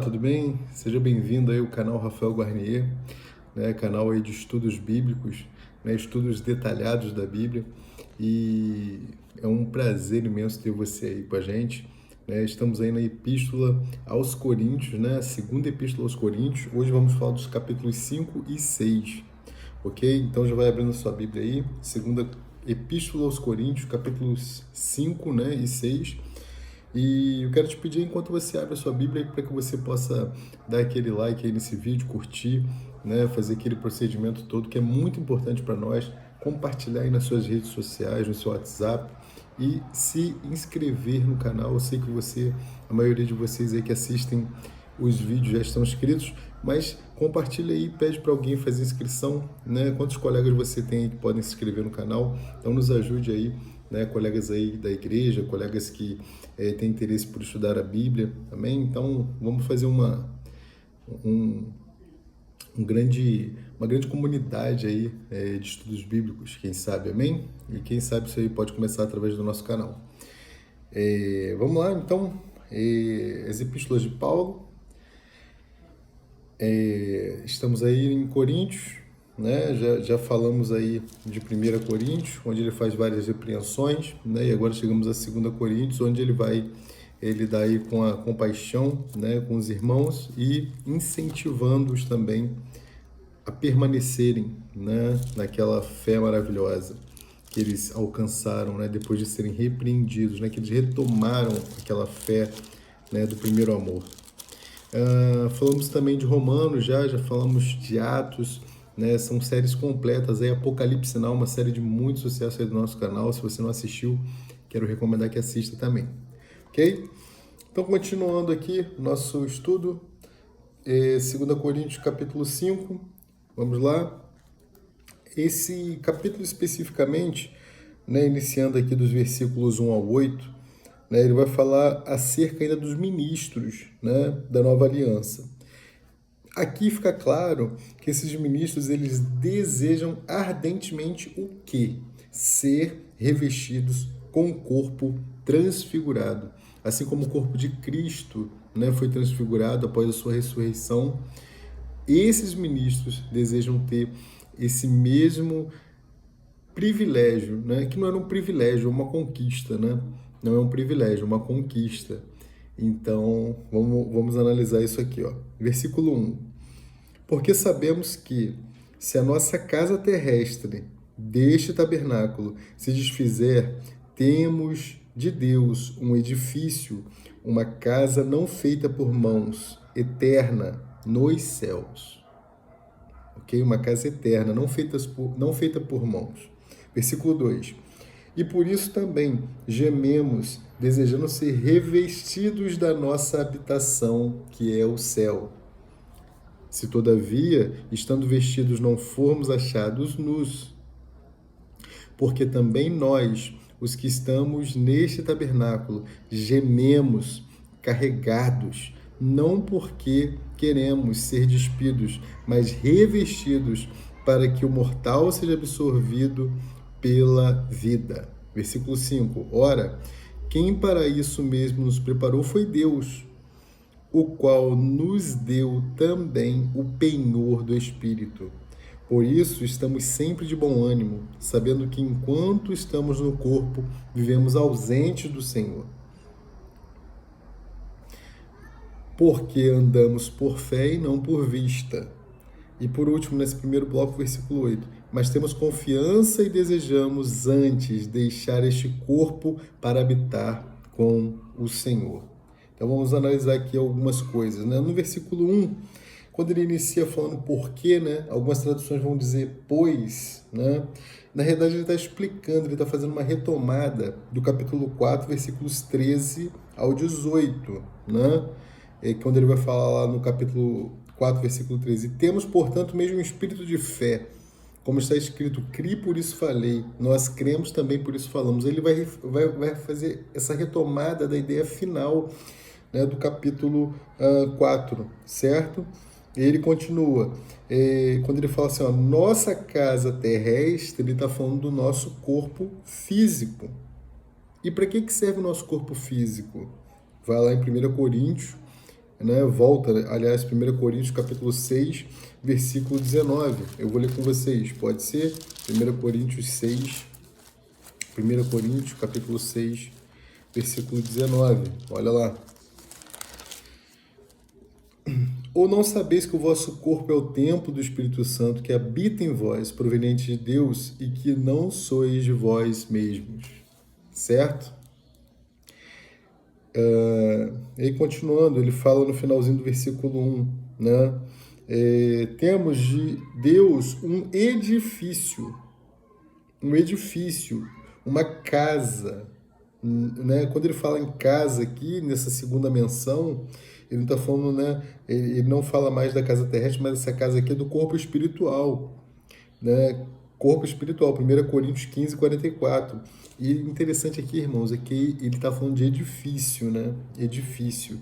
tudo bem? Seja bem-vindo aí ao canal Rafael Guarnier, né? Canal aí de estudos bíblicos, né? Estudos detalhados da Bíblia. E é um prazer imenso ter você aí com a gente, né? Estamos aí na Epístola aos Coríntios, né? A segunda Epístola aos Coríntios. Hoje vamos falar dos capítulos 5 e 6, ok? Então já vai abrindo a sua Bíblia aí, segunda Epístola aos Coríntios, capítulos 5, né, e 6. E eu quero te pedir, enquanto você abre a sua Bíblia, para que você possa dar aquele like aí nesse vídeo, curtir, né, fazer aquele procedimento todo que é muito importante para nós, compartilhar aí nas suas redes sociais, no seu WhatsApp e se inscrever no canal. Eu sei que a maioria de vocês aí que assistem os vídeos já estão inscritos, mas compartilha aí, pede para alguém fazer inscrição, né? Quantos colegas você tem aí que podem se inscrever no canal? Então nos ajude aí, né? Colegas aí da igreja, colegas que têm interesse por estudar a Bíblia, amém? Então vamos fazer um, uma grande comunidade aí de estudos bíblicos, quem sabe, amém? E quem sabe isso aí pode começar através do nosso canal. Vamos lá, então, as epístolas de Paulo. Estamos aí em Coríntios, né? Já falamos aí de 1 Coríntios, onde ele faz várias repreensões, né? E agora chegamos a 2 Coríntios, onde ele dá aí com a compaixão, né, com os irmãos e incentivando-os também a permanecerem, né, naquela fé maravilhosa que eles alcançaram, né, depois de serem repreendidos, né, que eles retomaram aquela fé, né, do primeiro amor. Falamos também de Romanos, já falamos de Atos, né? São séries completas aí. Apocalipse Now, uma série de muito sucesso aí do nosso canal. Se você não assistiu, quero recomendar que assista também, ok? Então, continuando aqui nosso estudo, 2 Coríntios capítulo 5, vamos lá. Esse capítulo especificamente, né, iniciando aqui dos versículos 1 ao 8, né, ele vai falar acerca ainda dos ministros, né, da nova aliança. Aqui fica claro que esses ministros eles desejam ardentemente o quê? Ser revestidos com o corpo transfigurado. Assim como o corpo de Cristo, né, foi transfigurado após a sua ressurreição, esses ministros desejam ter esse mesmo privilégio, né? Que não era um privilégio, é uma conquista, né? Não é um privilégio, é uma conquista. Então, vamos analisar isso aqui, ó. Versículo 1. Porque sabemos que, se a nossa casa terrestre deste tabernáculo se desfizer, temos de Deus um edifício, uma casa não feita por mãos, eterna nos céus. Ok? Uma casa eterna, não feita por mãos. Versículo 2. E por isso também gememos, desejando ser revestidos da nossa habitação, que é o céu. Se todavia, estando vestidos, não formos achados nus, porque também nós, os que estamos neste tabernáculo, gememos, carregados, não porque queremos ser despidos, mas revestidos, para que o mortal seja absorvido pela vida. Versículo 5. Ora, quem para isso mesmo nos preparou foi Deus, o qual nos deu também o penhor do Espírito. Por isso, estamos sempre de bom ânimo, sabendo que enquanto estamos no corpo, vivemos ausentes do Senhor. Porque andamos por fé e não por vista. E por último, nesse primeiro bloco, versículo 8. Mas temos confiança e desejamos antes deixar este corpo para habitar com o Senhor. Então vamos analisar aqui algumas coisas, né? No versículo 1, quando ele inicia falando porquê, né? Algumas traduções vão dizer pois, né? Na realidade ele está explicando, ele está fazendo uma retomada do capítulo 4, versículos 13 ao 18, né? Quando ele vai falar lá no capítulo 4, versículo 13. Temos, portanto, mesmo um espírito de fé. Como está escrito, criei, por isso falei. Nós cremos também, por isso falamos. Ele vai fazer essa retomada da ideia final, né, do capítulo 4, certo? E ele continua. Quando ele fala assim, ó, nossa casa terrestre, ele está falando do nosso corpo físico. E para que serve o nosso corpo físico? Vai lá em 1 Coríntios, né? Volta, aliás, 1 Coríntios capítulo 6, versículo 19. Eu vou ler com vocês, pode ser? 1 Coríntios 6, 1 Coríntios capítulo 6, versículo 19. Olha lá. Ou não sabeis que o vosso corpo é o templo do Espírito Santo que habita em vós, proveniente de Deus, e que não sois de vós mesmos? Certo? E aí, continuando, ele fala no finalzinho do versículo 1, né? Temos de Deus um edifício, uma casa, né? Quando ele fala em casa aqui, nessa segunda menção, ele não está falando, né? Ele não fala mais da casa terrestre, mas essa casa aqui é do corpo espiritual, né? Corpo espiritual, 1 Coríntios 15, 44. E interessante aqui, irmãos, é que ele está falando de edifício, né? Edifício.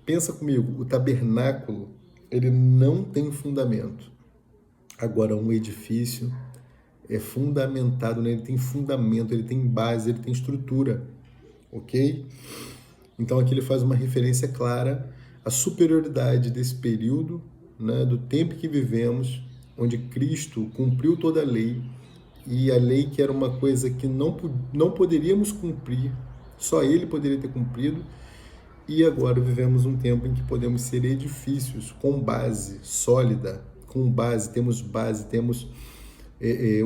Pensa comigo, o tabernáculo, ele não tem fundamento. Agora, um edifício é fundamentado, né? Ele tem fundamento, ele tem base, ele tem estrutura, ok? Então aqui ele faz uma referência clara à superioridade desse período, né, do tempo que vivemos, onde Cristo cumpriu toda a lei, e a lei que era uma coisa que não poderíamos cumprir, só ele poderia ter cumprido, e agora vivemos um tempo em que podemos ser edifícios com base sólida, temos base, temos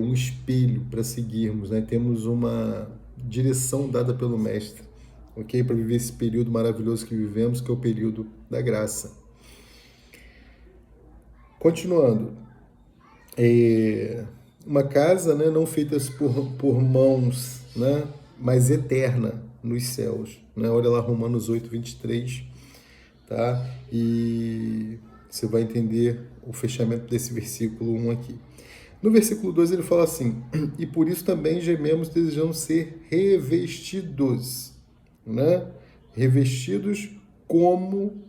um espelho para seguirmos, né? Temos uma direção dada pelo Mestre, ok? Para viver esse período maravilhoso que vivemos, que é o período da graça. Continuando, uma casa, né, não feita por mãos, né, mas eterna nos céus, né? Olha lá Romanos 8, 23, tá? E você vai entender o fechamento desse versículo 1 aqui. No versículo 2 ele fala assim: e por isso também gememos desejando ser revestidos, né? Revestidos como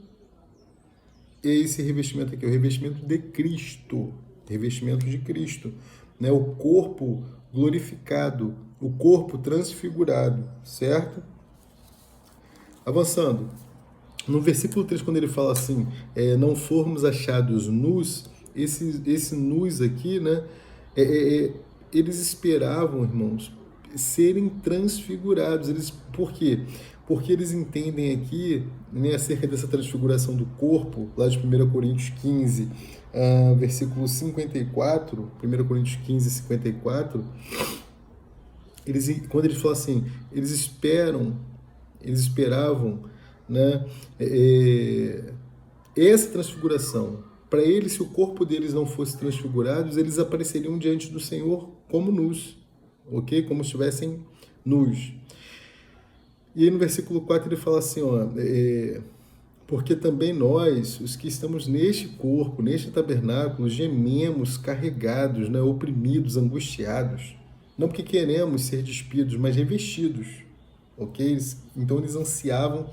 esse revestimento aqui, o revestimento de Cristo, revestimento de Cristo, né? O corpo glorificado, o corpo transfigurado, certo? Avançando, no versículo 3, quando ele fala assim, não formos achados nus, esse nus aqui, né? Eles esperavam, irmãos, serem transfigurados. Por quê? Porque eles entendem aqui, né, acerca dessa transfiguração do corpo, lá de 1 Coríntios 15, versículo 54, 1 Coríntios 15, 54, quando eles falam assim, eles esperavam, né, essa transfiguração. Para eles, se o corpo deles não fosse transfigurado, eles apareceriam diante do Senhor como nus, ok? Como se estivessem nus. E aí no versículo 4 ele fala assim, ó, porque também nós, os que estamos neste corpo, neste tabernáculo, gememos carregados, né, oprimidos, angustiados, não porque queremos ser despidos, mas revestidos, ok? Então eles ansiavam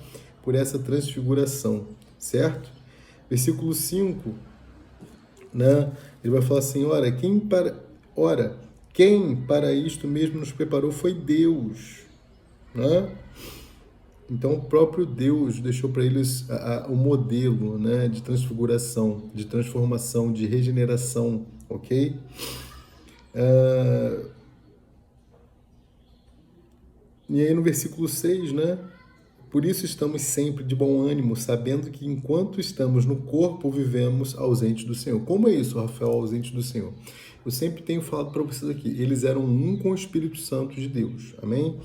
por essa transfiguração, certo? Versículo 5, né? Ele vai falar assim, quem para isto mesmo nos preparou foi Deus, né? Então o próprio Deus deixou para eles o modelo, né, de transfiguração, de transformação, de regeneração, ok? E aí no versículo 6, né? Por isso estamos sempre de bom ânimo, sabendo que enquanto estamos no corpo, vivemos ausentes do Senhor. Como é isso, Rafael, ausente do Senhor? Eu sempre tenho falado para vocês aqui, eles eram um com o Espírito Santo de Deus, amém?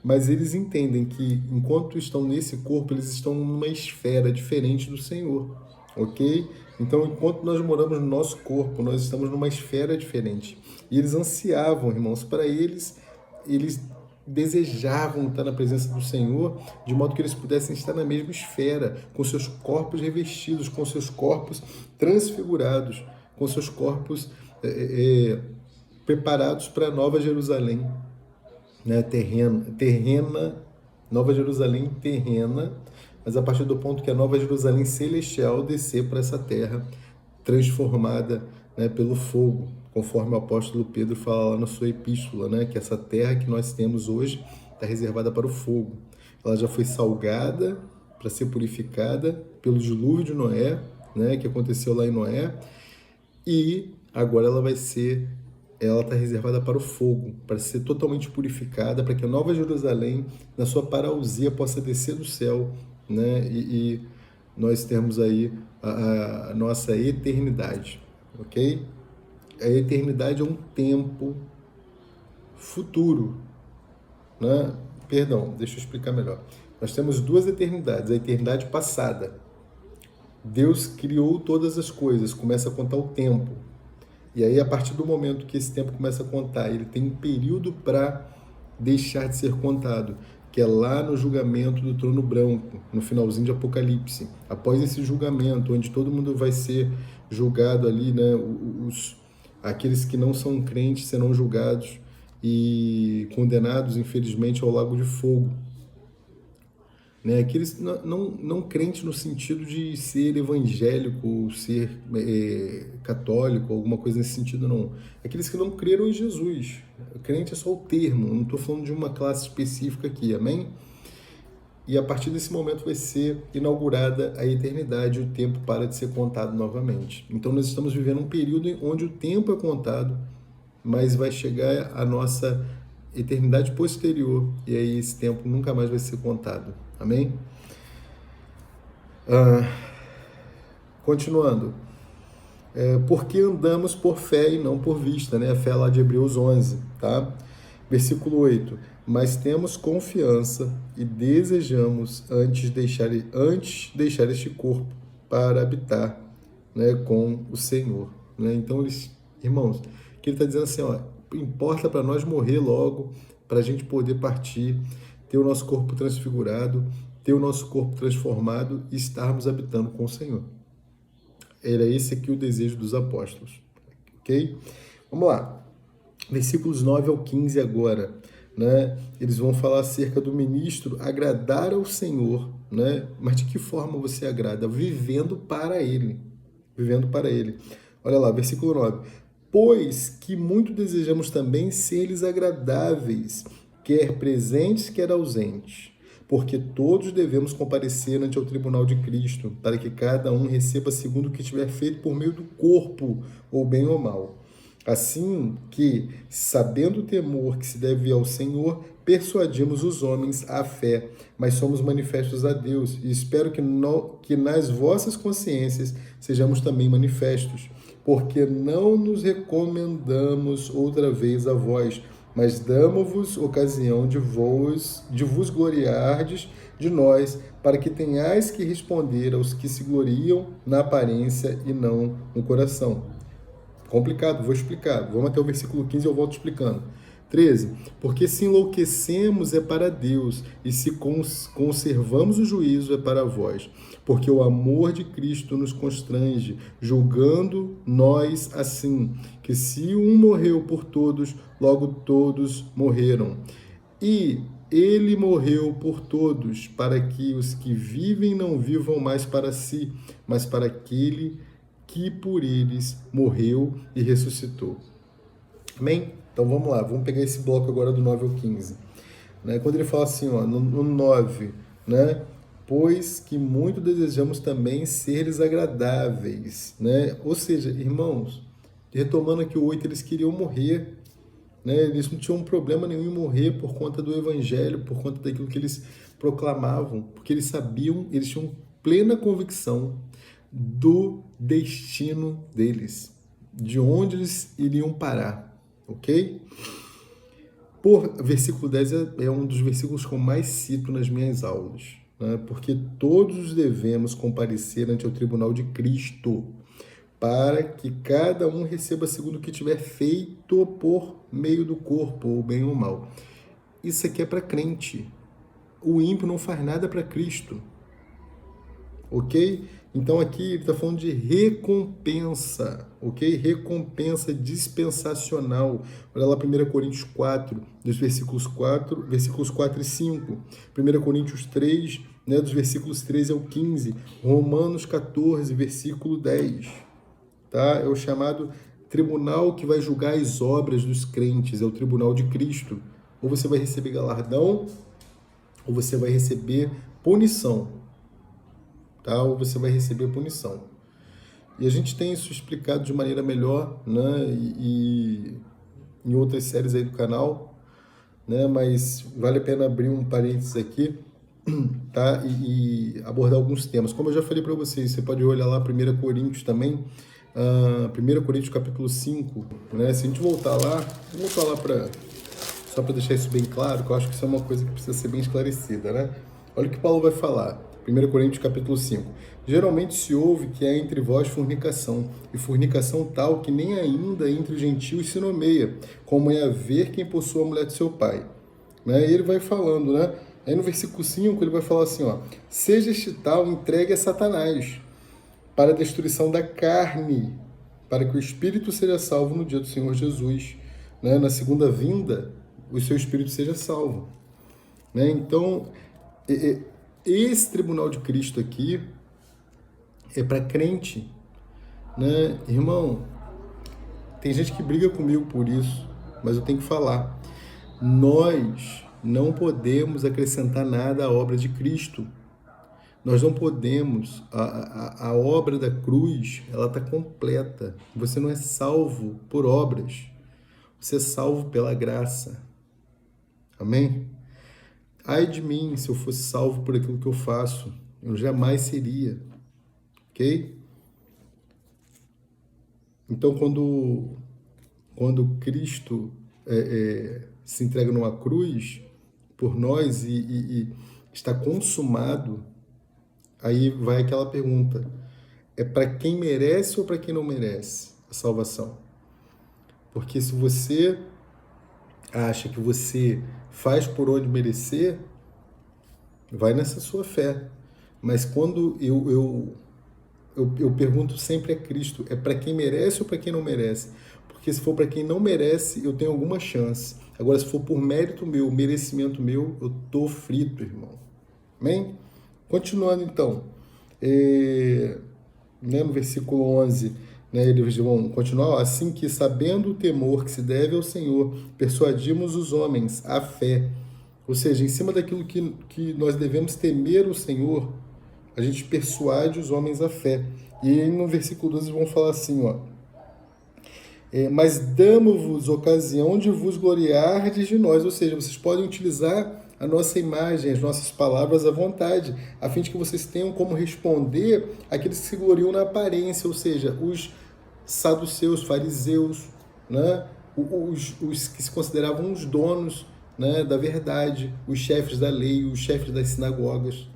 Mas eles entendem que enquanto estão nesse corpo, eles estão numa esfera diferente do Senhor, ok? Então, enquanto nós moramos no nosso corpo, nós estamos numa esfera diferente. E eles ansiavam, irmãos, para eles desejavam estar na presença do Senhor, de modo que eles pudessem estar na mesma esfera, com seus corpos revestidos, com seus corpos transfigurados, com seus corpos preparados para a Nova Jerusalém, né? Terrena, Nova Jerusalém terrena, mas a partir do ponto que a Nova Jerusalém celestial descer para essa terra transformada, né, pelo fogo, conforme o apóstolo Pedro fala lá na sua epístola, né, que essa terra que nós temos hoje está reservada para o fogo. Ela já foi salgada, para ser purificada pelo dilúvio de Noé, né, que aconteceu lá em Noé, e agora ela está reservada para o fogo, para ser totalmente purificada, para que a Nova Jerusalém, na sua parousia, possa descer do céu, né, e nós termos aí a nossa eternidade, ok? A eternidade é um tempo futuro, né? Perdão, deixa eu explicar melhor. Nós temos duas eternidades. A eternidade passada. Deus criou todas as coisas, começa a contar o tempo. E aí, a partir do momento que esse tempo começa a contar, ele tem um período para deixar de ser contado, que é lá no julgamento do trono branco, no finalzinho de Apocalipse. Após esse julgamento, onde todo mundo vai ser julgado ali, né? Aqueles que não são crentes serão julgados e condenados, infelizmente, ao lago de fogo. Né? Aqueles não crentes no sentido de ser evangélico, ser católico, alguma coisa nesse sentido, não. Aqueles que não creram em Jesus. Crente é só o termo, não estou falando de uma classe específica aqui, amém? E a partir desse momento vai ser inaugurada a eternidade, o tempo para de ser contado novamente. Então nós estamos vivendo um período onde o tempo é contado, mas vai chegar a nossa eternidade posterior, e aí esse tempo nunca mais vai ser contado. Amém? Continuando. Porque andamos por fé e não por vista, né? A fé lá de Hebreus 11, tá? Versículo 8. Mas temos confiança e desejamos antes deixar este corpo para habitar, né, com o Senhor. Né? Então, irmãos, que ele está dizendo assim, ó, importa para nós morrer logo, para a gente poder partir, ter o nosso corpo transfigurado, ter o nosso corpo transformado e estarmos habitando com o Senhor. Era esse aqui o desejo dos apóstolos. Ok? Vamos lá. Versículos 9 ao 15 agora. Né? Eles vão falar acerca do ministro agradar ao Senhor. Né? Mas de que forma você agrada? Vivendo para Ele. Vivendo para Ele. Olha lá, versículo 9. Pois que muito desejamos também ser-lhes agradáveis, quer presentes, quer ausentes, porque todos devemos comparecer ante o tribunal de Cristo, para que cada um receba segundo o que tiver feito por meio do corpo, ou bem ou mal. Assim que, sabendo o temor que se deve ao Senhor, persuadimos os homens à fé, mas somos manifestos a Deus, e espero que nas vossas consciências sejamos também manifestos, porque não nos recomendamos outra vez a vós, mas damos-vos ocasião de vos gloriardes de nós, para que tenhais que responder aos que se gloriam na aparência e não no coração. Complicado, vou explicar. Vamos até o versículo 15 e eu volto explicando. 13. Porque se enlouquecemos é para Deus, e se conservamos o juízo é para vós. Porque o amor de Cristo nos constrange, julgando nós assim, que se um morreu por todos, logo todos morreram. E ele morreu por todos, para que os que vivem não vivam mais para si, mas para aquele que por eles morreu e ressuscitou. Amém? Então vamos lá, vamos pegar esse bloco agora do 9 ao 15. Né? Quando ele fala assim, ó, no 9, né? Pois que muito desejamos também seres agradáveis. Né? Ou seja, irmãos, retomando aqui o 8, eles queriam morrer. Né? Eles não tinham problema nenhum em morrer por conta do evangelho, por conta daquilo que eles proclamavam, porque eles sabiam, eles tinham plena convicção do destino deles, de onde eles iriam parar, ok? Versículo 10 é um dos versículos que eu mais cito nas minhas aulas, né? Porque todos devemos comparecer ante o tribunal de Cristo, para que cada um receba segundo o que tiver feito por meio do corpo, ou bem ou mal. Isso aqui é para crente. O ímpio não faz nada para Cristo, ok? Então aqui ele está falando de recompensa, ok? Recompensa dispensacional. Olha lá 1 Coríntios 4, dos versículos 4 e 5. 1 Coríntios 3, né, dos versículos 13 ao 15. Romanos 14, versículo 10. Tá? É o chamado tribunal que vai julgar as obras dos crentes, é o tribunal de Cristo. Ou você vai receber galardão, ou você vai receber punição. tá? Ou você vai receber punição. E a gente tem isso explicado de maneira melhor, né? E em outras séries aí do canal, né? Mas vale a pena abrir um parênteses aqui, tá? E abordar alguns temas. Como eu já falei para vocês, você pode olhar lá 1 Coríntios também, 1 Coríntios capítulo 5, né? Se a gente voltar lá, vou voltar lá só para deixar isso bem claro, que eu acho que isso é uma coisa que precisa ser bem esclarecida, né? Olha o que Paulo vai falar, 1 Coríntios capítulo 5. Geralmente se ouve que há entre vós fornicação, e fornicação tal que nem ainda entre os gentios se nomeia, como é haver quem possua a mulher de seu pai. Né? E ele vai falando, né? Aí no versículo 5 ele vai falar assim, ó, seja este tal entregue a Satanás, para a destruição da carne, para que o espírito seja salvo no dia do Senhor Jesus. Né? Na segunda vinda, o seu espírito seja salvo. Né? Então, esse tribunal de Cristo aqui é para crente. Né? Irmão, tem gente que briga comigo por isso, mas eu tenho que falar. Nós não podemos acrescentar nada à obra de Cristo. Nós não podemos, a obra da cruz, ela está completa. Você não é salvo por obras, você é salvo pela graça. Amém? Ai de mim se eu fosse salvo por aquilo que eu faço, eu jamais seria. Ok? Então, quando Cristo se entrega numa cruz por nós e está consumado, aí vai aquela pergunta, é para quem merece ou para quem não merece a salvação? Porque se você acha que você faz por onde merecer, vai nessa sua fé. Mas quando eu pergunto sempre a Cristo, é para quem merece ou para quem não merece? Porque se for para quem não merece, eu tenho alguma chance. Agora, se for por mérito meu, merecimento meu, eu tô frito, irmão. Amém? Continuando então, né, no versículo 11, né, eles vão continuar, assim que sabendo o temor que se deve ao Senhor, persuadimos os homens à fé. Ou seja, em cima daquilo que nós devemos temer o Senhor, a gente persuade os homens à fé. E aí no versículo 12 vão falar assim, ó, mas damos-vos ocasião de vos gloriardes de nós. Ou seja, vocês podem utilizar a nossa imagem, as nossas palavras à vontade, a fim de que vocês tenham como responder aqueles que se gloriam na aparência, ou seja, os saduceus, fariseus, né? os que se consideravam os donos, né, da verdade, os chefes da lei, os chefes das sinagogas,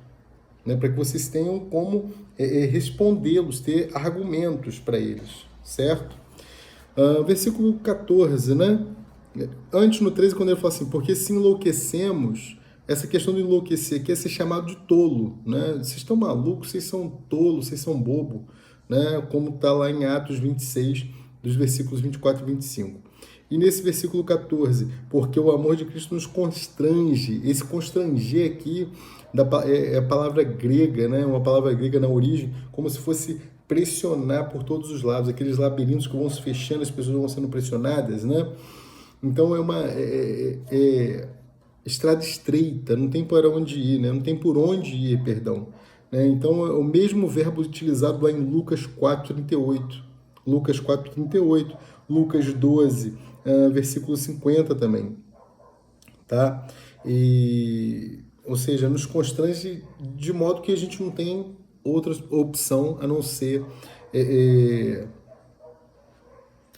né, para que vocês tenham como respondê-los, ter argumentos para eles, certo? Versículo 14, né? Antes no 13, quando ele fala assim, porque se enlouquecemos, essa questão de enlouquecer aqui é ser chamado de tolo, né? Vocês estão malucos, vocês são tolos, vocês são bobo, né? Como está lá em Atos 26, dos versículos 24 e 25. E nesse versículo 14, porque o amor de Cristo nos constrange, esse constranger aqui é a palavra grega, né? Uma palavra grega na origem, como se fosse pressionar por todos os lados, aqueles labirintos que vão se fechando, as pessoas vão sendo pressionadas, né? Então é uma estrada estreita, não tem para onde ir, né? Não tem por onde ir, perdão. Né? Então é o mesmo verbo utilizado lá em Lucas 4:38. Lucas 4:38, Lucas 12, versículo 50 também. Tá? Ou seja, nos constrange de modo que a gente não tem outra opção a não ser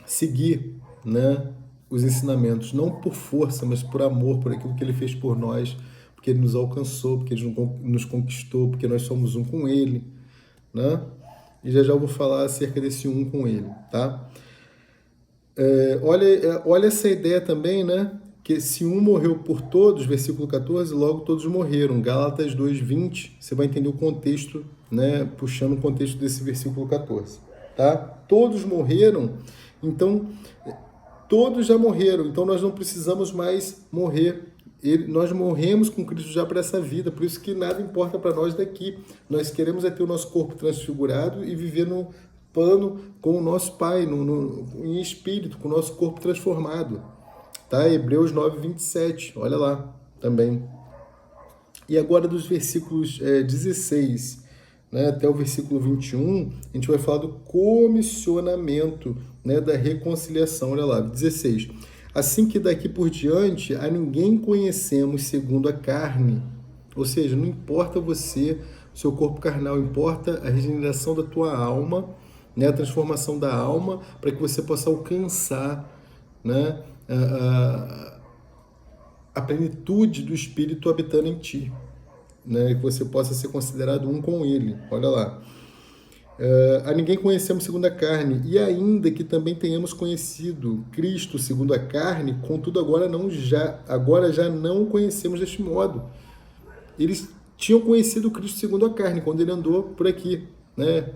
seguir, né, os ensinamentos, não por força, mas por amor, por aquilo que ele fez por nós, porque ele nos alcançou, porque ele nos conquistou, porque nós somos um com ele, né? E já eu vou falar acerca desse um com ele, tá? Olha essa ideia também, né? Que se um morreu por todos, versículo 14, logo todos morreram. Gálatas 2:20, você vai entender o contexto, né? Puxando o contexto desse versículo 14, tá? Todos morreram, então todos já morreram, então nós não precisamos mais morrer. Nós morremos com Cristo já para essa vida, por isso que nada importa para nós daqui. Nós queremos ter o nosso corpo transfigurado e viver no plano com o nosso Pai, em espírito, com o nosso corpo transformado. Tá? Hebreus 9:27, olha lá também. E agora dos versículos 16, né, até o versículo 21, a gente vai falar do comissionamento, né, da reconciliação. Olha lá, 16. Assim que daqui por diante a ninguém conhecemos segundo a carne. Ou seja, não importa você, seu corpo carnal, importa a regeneração da tua alma, né, a transformação da alma, para que você possa alcançar, né, a plenitude do Espírito habitando em ti, né, que você possa ser considerado um com Ele. Olha lá. A ninguém conhecemos segundo a carne, e ainda que também tenhamos conhecido Cristo segundo a carne, contudo agora já não o conhecemos deste modo. Eles tinham conhecido Cristo segundo a carne, quando ele andou por aqui, né,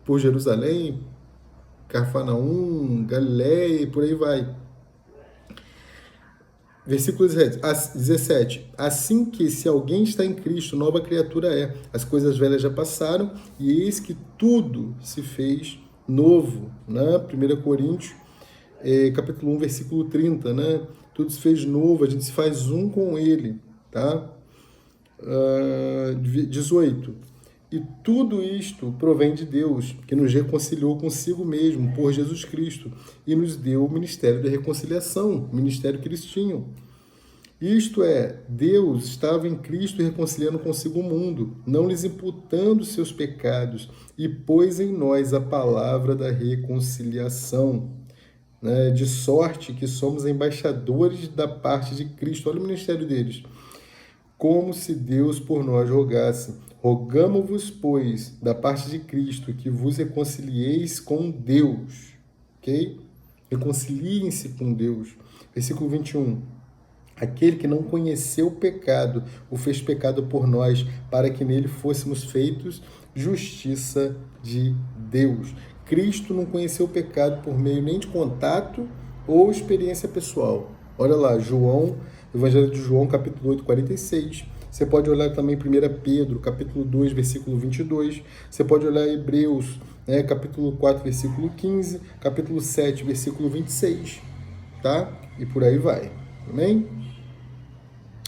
por Jerusalém, Cafarnaum, Galiléia e por aí vai. Versículo 17. Assim que se alguém está em Cristo, nova criatura é. As coisas velhas já passaram e eis que tudo se fez novo. Né? 1 Coríntios, capítulo 1, versículo 30. Né? Tudo se fez novo, a gente se faz um com ele. Tá? 18. E tudo isto provém de Deus, que nos reconciliou consigo mesmo por Jesus Cristo e nos deu o ministério da reconciliação, o ministério que eles tinham. Isto é, Deus estava em Cristo reconciliando consigo o mundo, não lhes imputando seus pecados, e pôs em nós a palavra da reconciliação, né? De sorte que somos embaixadores da parte de Cristo. Olha o ministério deles. Como se Deus por nós rogasse. Rogamo-vos, pois, da parte de Cristo, que vos reconcilieis com Deus. Ok? Reconciliem-se com Deus. Versículo 21. Aquele que não conheceu o pecado, o fez pecado por nós, para que nele fôssemos feitos justiça de Deus. Cristo não conheceu o pecado por meio nem de contato ou experiência pessoal. Olha lá, Evangelho de João, capítulo 8, 46. Você pode olhar também 1 Pedro, capítulo 2, versículo 22. Você pode olhar Hebreus, né, capítulo 4, versículo 15. Capítulo 7, versículo 26. Tá? E por aí vai. Amém?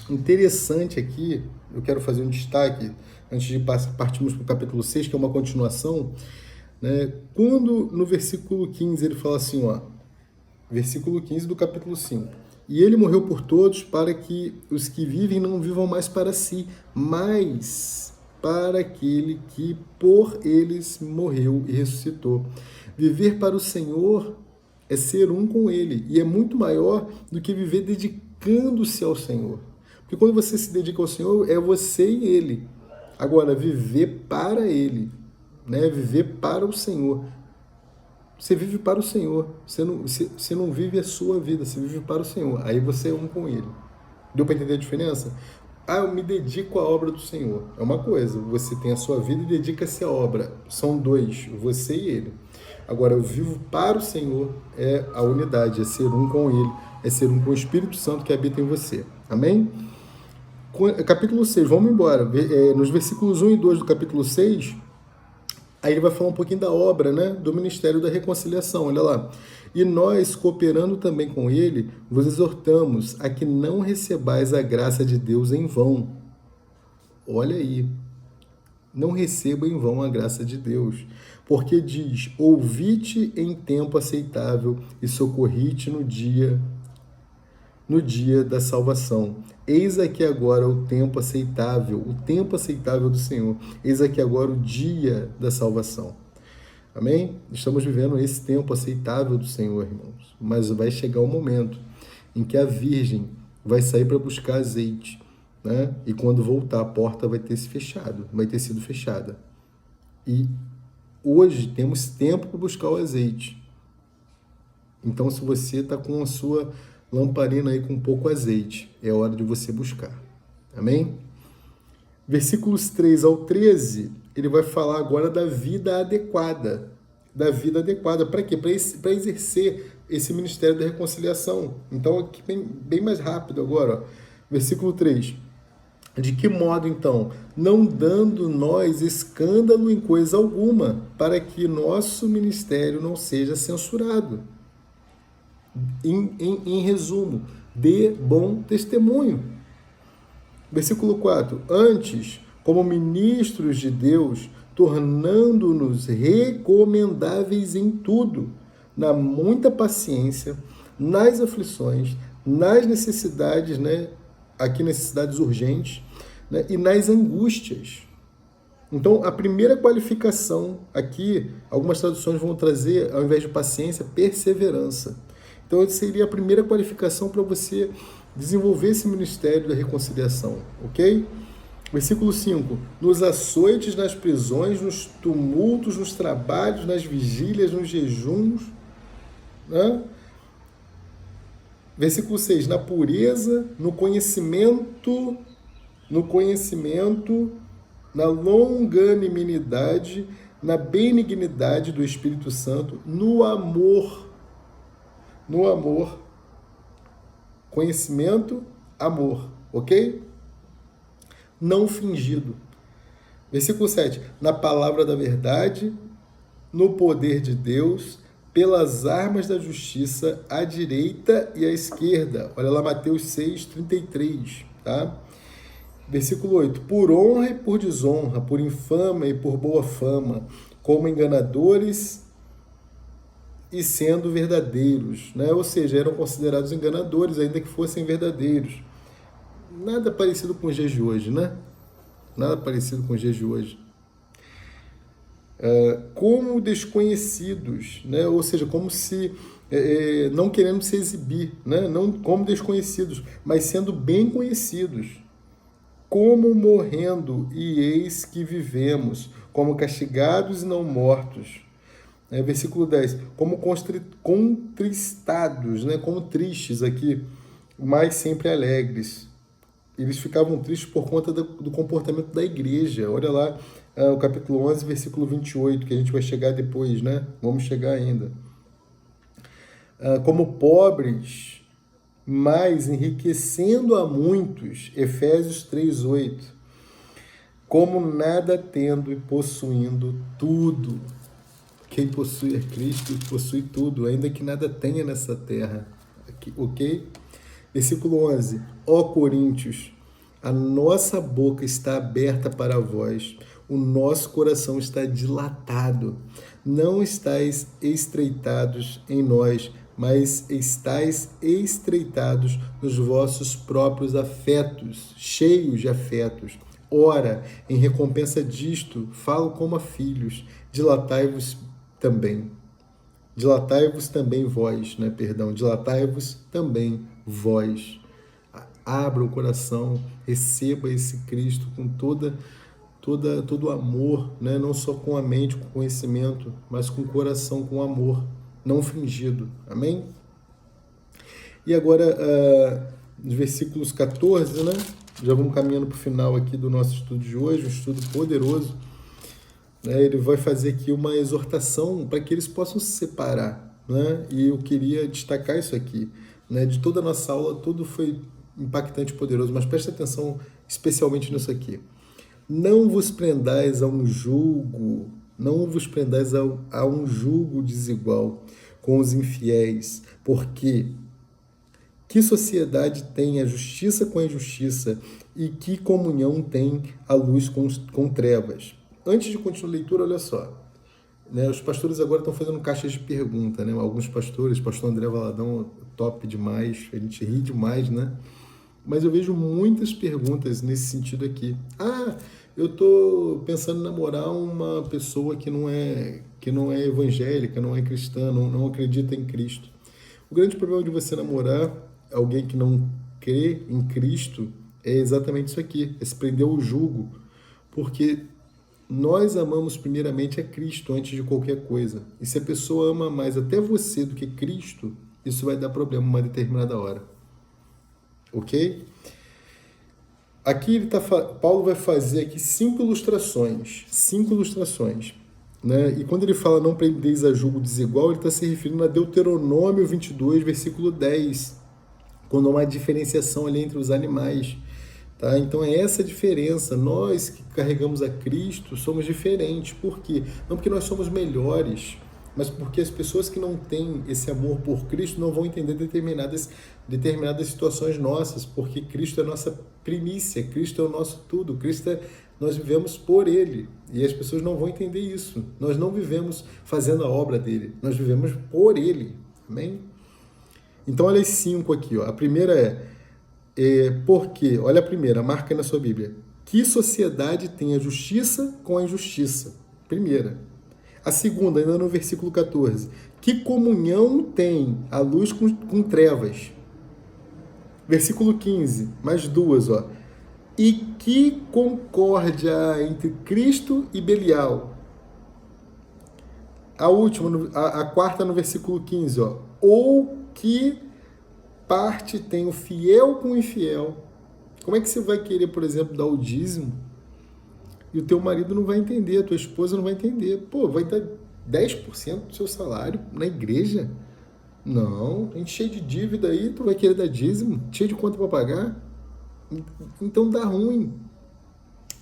Interessante aqui, eu quero fazer um destaque, antes de partirmos para o capítulo 6, que é uma continuação, né? Quando no versículo 15 ele fala assim, ó, versículo 15 do capítulo 5. E ele morreu por todos para que os que vivem não vivam mais para si, mas para aquele que por eles morreu e ressuscitou. Viver para o Senhor é ser um com ele, e é muito maior do que viver dedicando-se ao Senhor. Porque quando você se dedica ao Senhor, é você e ele. Agora, viver para ele, né? Viver para o Senhor. Você vive para o Senhor. Você não vive a sua vida, você vive para o Senhor. Aí você é um com ele. Deu para entender a diferença? Eu me dedico à obra do Senhor. É uma coisa. Você tem a sua vida e dedica-se à obra. São dois, você e ele. Agora, eu vivo para o Senhor, é a unidade, é ser um com ele, é ser um com o Espírito Santo que habita em você. Amém? Capítulo 6, vamos embora. Nos versículos 1 e 2 do capítulo 6, aí ele vai falar um pouquinho da obra, né, do Ministério da Reconciliação, olha lá. E nós, cooperando também com ele, vos exortamos a que não recebais a graça de Deus em vão. Olha aí. Não receba em vão a graça de Deus. Porque diz, ouvi-te em tempo aceitável e socorri-te no dia da salvação. Eis aqui agora o tempo aceitável do Senhor. Eis aqui agora o dia da salvação. Amém? Estamos vivendo esse tempo aceitável do Senhor, irmãos. Mas vai chegar o momento em que a Virgem vai sair para buscar azeite, né? E quando voltar, a porta vai ter sido fechada. E hoje temos tempo para buscar o azeite. Então, se você está com a sua lamparina aí com pouco azeite, é hora de você buscar. Amém? Versículos 3 ao 13, ele vai falar agora da vida adequada. Da vida adequada. Para quê? Para exercer esse ministério da reconciliação. Então, aqui bem mais rápido agora. Ó. Versículo 3. De que modo, então? Não dando nós escândalo em coisa alguma, para que nosso ministério não seja censurado. Em resumo, dê bom testemunho. Versículo 4. Antes, como ministros de Deus, tornando-nos recomendáveis em tudo, na muita paciência, nas aflições, nas necessidades, né? Aqui necessidades urgentes, né? E nas angústias. Então, a primeira qualificação aqui, algumas traduções vão trazer, ao invés de paciência, perseverança. Então, seria a primeira qualificação para você desenvolver esse ministério da reconciliação, ok? Versículo 5. Nos açoites, nas prisões, nos tumultos, nos trabalhos, nas vigílias, nos jejuns, né? Versículo 6. Na pureza, no conhecimento, na longanimidade, na benignidade do Espírito Santo, no amor, conhecimento, amor, ok? Não fingido. Versículo 7, na palavra da verdade, no poder de Deus, pelas armas da justiça, à direita e à esquerda. Olha lá Mateus 6:33, tá? Versículo 8, por honra e por desonra, por infâmia e por boa fama, como enganadores e sendo verdadeiros, né? Ou seja, eram considerados enganadores, ainda que fossem verdadeiros. Nada parecido com os dias de hoje, né? Nada parecido com os dias de hoje. Como desconhecidos, né? Ou seja, como se não querendo se exibir, né? Não como desconhecidos, mas sendo bem conhecidos. Como morrendo, e eis que vivemos, como castigados e não mortos. Versículo 10, como contristados, né? Como tristes aqui, mas sempre alegres. Eles ficavam tristes por conta do comportamento da igreja. Olha lá o capítulo 11, versículo 28, que a gente vai chegar depois, né? Vamos chegar ainda. Como pobres, mas enriquecendo a muitos, Efésios 3:8, como nada tendo e possuindo tudo. Quem possui a Cristo possui tudo, ainda que nada tenha nessa terra, ok? Versículo 11, ó Coríntios, a nossa boca está aberta para vós, o nosso coração está dilatado, não estáis estreitados em nós, mas estáis estreitados nos vossos próprios afetos, cheios de afetos. Ora, em recompensa disto, falo como a filhos, dilatai-vos também vós, né? Dilatai-vos também vós. Abra o coração, receba esse Cristo com todo o amor, né? Não só com a mente, com o conhecimento, mas com o coração, com amor. Não fingido. Amém? E agora, nos versículos 14, né? Já vamos caminhando para o final aqui do nosso estudo de hoje, um estudo poderoso. Né? Ele vai fazer aqui uma exortação para que eles possam se separar. Né? E eu queria destacar isso aqui. Né? De toda a nossa aula, tudo foi impactante e poderoso, mas preste atenção especialmente nisso aqui. Não vos prendais a um julgo, a um julgo desigual com os infiéis, porque que sociedade tem a justiça com a injustiça e que comunhão tem a luz com trevas? Antes de continuar a leitura, olha só, né, os pastores agora estão fazendo caixas de pergunta, né? Alguns pastores, pastor André Valadão, top demais, a gente ri demais, né? Mas eu vejo muitas perguntas nesse sentido aqui. Eu estou pensando em namorar uma pessoa que não é evangélica, não é cristã, não acredita em Cristo. O grande problema de você namorar alguém que não crê em Cristo é exatamente isso aqui, é se prender ao jugo, porque nós amamos primeiramente a Cristo antes de qualquer coisa. E se a pessoa ama mais até você do que Cristo, isso vai dar problema uma determinada hora. Ok? Aqui Paulo vai fazer aqui 5 ilustrações, né? E quando ele fala não prendeis a julgo desigual, ele está se referindo a Deuteronômio 22, versículo 10, quando há uma diferenciação ali entre os animais. Tá? Então é essa a diferença. Nós que carregamos a Cristo somos diferentes. Por quê? Não porque nós somos melhores, mas porque as pessoas que não têm esse amor por Cristo não vão entender determinadas situações nossas, porque Cristo é a nossa primícia, Cristo é o nosso tudo, Cristo é nós vivemos por Ele. E as pessoas não vão entender isso. Nós não vivemos fazendo a obra dele, nós vivemos por Ele. Amém? Então, olha as 5 aqui. Ó. A primeira por quê? Olha a primeira, marca aí na sua Bíblia. Que sociedade tem a justiça com a injustiça? Primeira. A segunda, ainda no versículo 14. Que comunhão tem a luz com trevas? Versículo 15, mais 2, ó. E que concórdia há entre Cristo e Belial? A última, a quarta no versículo 15, ó. Ou que parte tem o fiel com o infiel? Como é que você vai querer, por exemplo, dar o dízimo e o teu marido não vai entender, a tua esposa não vai entender? Pô, vai dar 10% do seu salário na igreja? Não, a gente cheio de dívida aí, tu vai querer dar dízimo? Cheio de conta para pagar? Então dá ruim,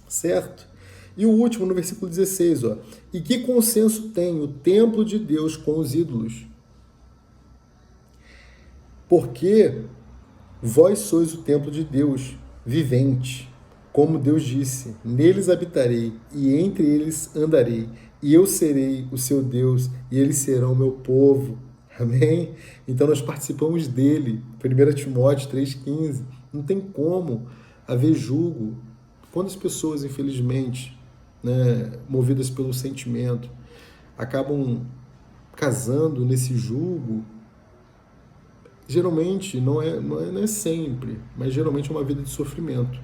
certo? E o último, no versículo 16, ó. E que consenso tem o templo de Deus com os ídolos? Porque vós sois o templo de Deus, vivente. Como Deus disse, neles habitarei e entre eles andarei. E eu serei o seu Deus e eles serão o meu povo. Amém? Então nós participamos dele. 1 Timóteo 3,15. Não tem como haver julgo. Quando as pessoas, infelizmente, né, movidas pelo sentimento, acabam casando nesse julgo, geralmente, não é sempre, mas geralmente é uma vida de sofrimento.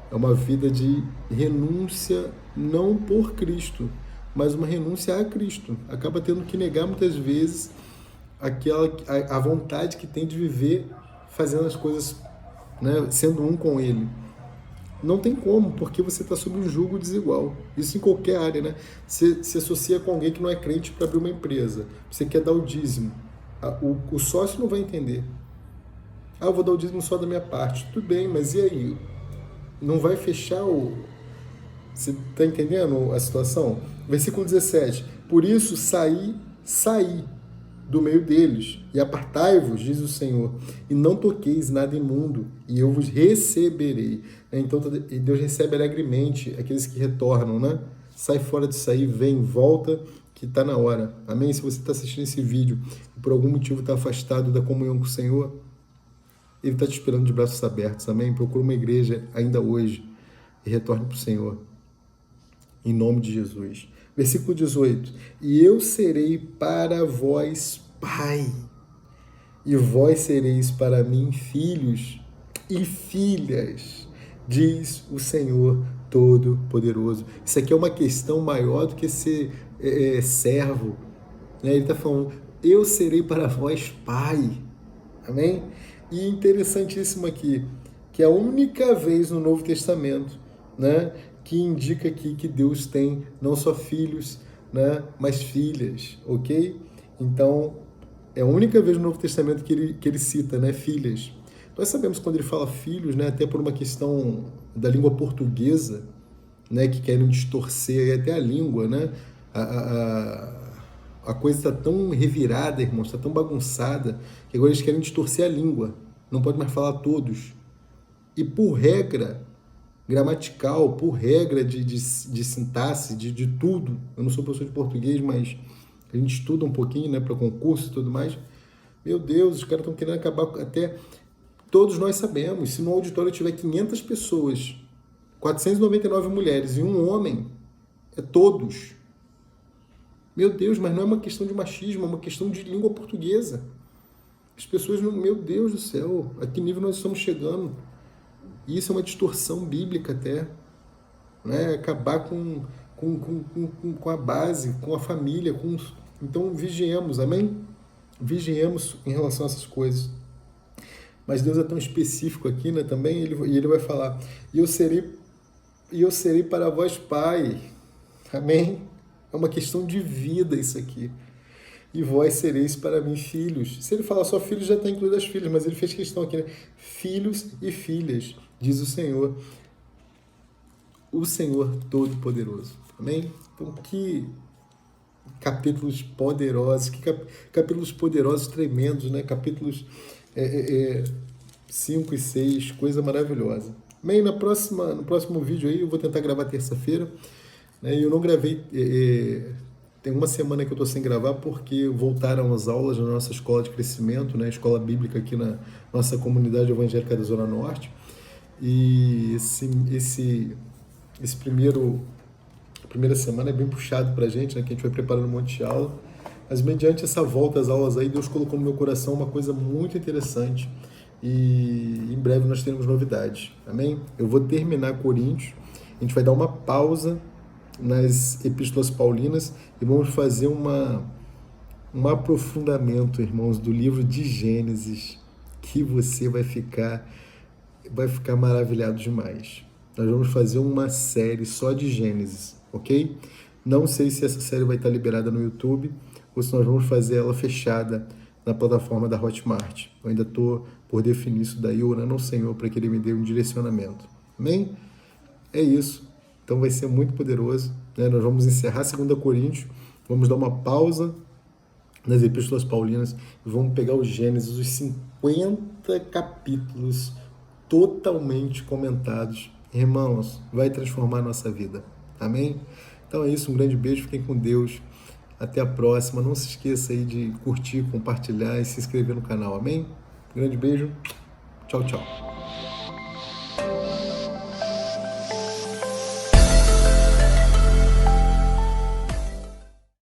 É uma vida de renúncia, não por Cristo, mas uma renúncia a Cristo. Acaba tendo que negar muitas vezes a vontade que tem de viver fazendo as coisas, né, sendo um com Ele. Não tem como, porque você está sob um jugo desigual. Isso em qualquer área, né? Você se associa com alguém que não é crente para abrir uma empresa. Você quer dar o dízimo. O sócio não vai entender. Eu vou dar o dízimo só da minha parte. Tudo bem, mas e aí? Não vai fechar o... Você está entendendo a situação? Versículo 17. Por isso saí do meio deles, e apartai-vos, diz o Senhor, e não toqueis nada imundo, e eu vos receberei. Então Deus recebe alegremente aqueles que retornam, né? Sai fora disso aí, vem, volta, que está na hora. Amém? Se você está assistindo esse vídeo e por algum motivo está afastado da comunhão com o Senhor, Ele está te esperando de braços abertos. Amém? Procura uma igreja ainda hoje e retorne para o Senhor. Em nome de Jesus. Versículo 18. E eu serei para vós pai, e vós sereis para mim filhos e filhas, diz o Senhor Todo-Poderoso. Isso aqui é uma questão maior do que ser servo. Né? Ele está falando, eu serei para vós pai. Amém? E interessantíssimo aqui, que é a única vez no Novo Testamento, né, que indica aqui que Deus tem não só filhos, né, mas filhas, ok? Então, é a única vez no Novo Testamento que ele cita, né, filhas. Nós sabemos quando ele fala filhos, né, até por uma questão da língua portuguesa, né, que querem distorcer até a língua, né? A coisa está tão revirada, irmãos, está tão bagunçada, que agora eles querem distorcer a língua. Não pode mais falar todos. E por regra gramatical, por regra de sintaxe, de tudo. Eu não sou professor de português, mas a gente estuda um pouquinho, né, para concurso e tudo mais. Meu Deus, os caras estão querendo acabar até... Todos nós sabemos, se no auditório tiver 500 pessoas, 499 mulheres e um homem, é todos. Meu Deus, mas não é uma questão de machismo, é uma questão de língua portuguesa. As pessoas não... Meu Deus do céu, a que nível nós estamos chegando? E isso é uma distorção bíblica até, né? Acabar com a base, com a família. Então, vigiemos, amém? Vigiemos em relação a essas coisas. Mas Deus é tão específico aqui, né? Também ele vai falar, e eu serei para vós pai, amém? É uma questão de vida isso aqui. E vós sereis para mim filhos. Se ele falar só filhos, já está incluído as filhas, mas ele fez questão aqui, né? Filhos e filhas, diz o Senhor Todo-Poderoso. Amém? Então, que capítulos poderosos, capítulos poderosos, tremendos, né? Capítulos 5 e 6, coisa maravilhosa. Amém? No próximo vídeo aí, eu vou tentar gravar terça-feira, né? E eu não gravei, tem uma semana que eu estou sem gravar porque voltaram as aulas na nossa escola de crescimento, né? Escola bíblica aqui na nossa comunidade evangélica da Zona Norte. E esse primeira semana é bem puxado para a gente, né? Que a gente vai preparando um monte de aula. Mas mediante essa volta às aulas aí, Deus colocou no meu coração uma coisa muito interessante. E em breve nós teremos novidades. Amém? Eu vou terminar Coríntios. A gente vai dar uma pausa nas epístolas paulinas e vamos fazer um aprofundamento, irmãos, do livro de Gênesis, que você vai ficar maravilhado demais. Nós vamos fazer uma série só de Gênesis, ok? Não sei se essa série vai estar liberada no YouTube ou se nós vamos fazer ela fechada na plataforma da Hotmart. Eu ainda estou por definir isso daí, orando ao Senhor para que Ele me dê um direcionamento. Amém? É isso. Então vai ser muito poderoso, né? Nós vamos encerrar 2 Coríntios, vamos dar uma pausa nas epístolas paulinas e vamos pegar o Gênesis, os 50 capítulos totalmente comentados. Irmãos, vai transformar a nossa vida. Amém? Então é isso, um grande beijo, fiquem com Deus. Até a próxima. Não se esqueça aí de curtir, compartilhar e se inscrever no canal. Amém? Um grande beijo. Tchau, tchau.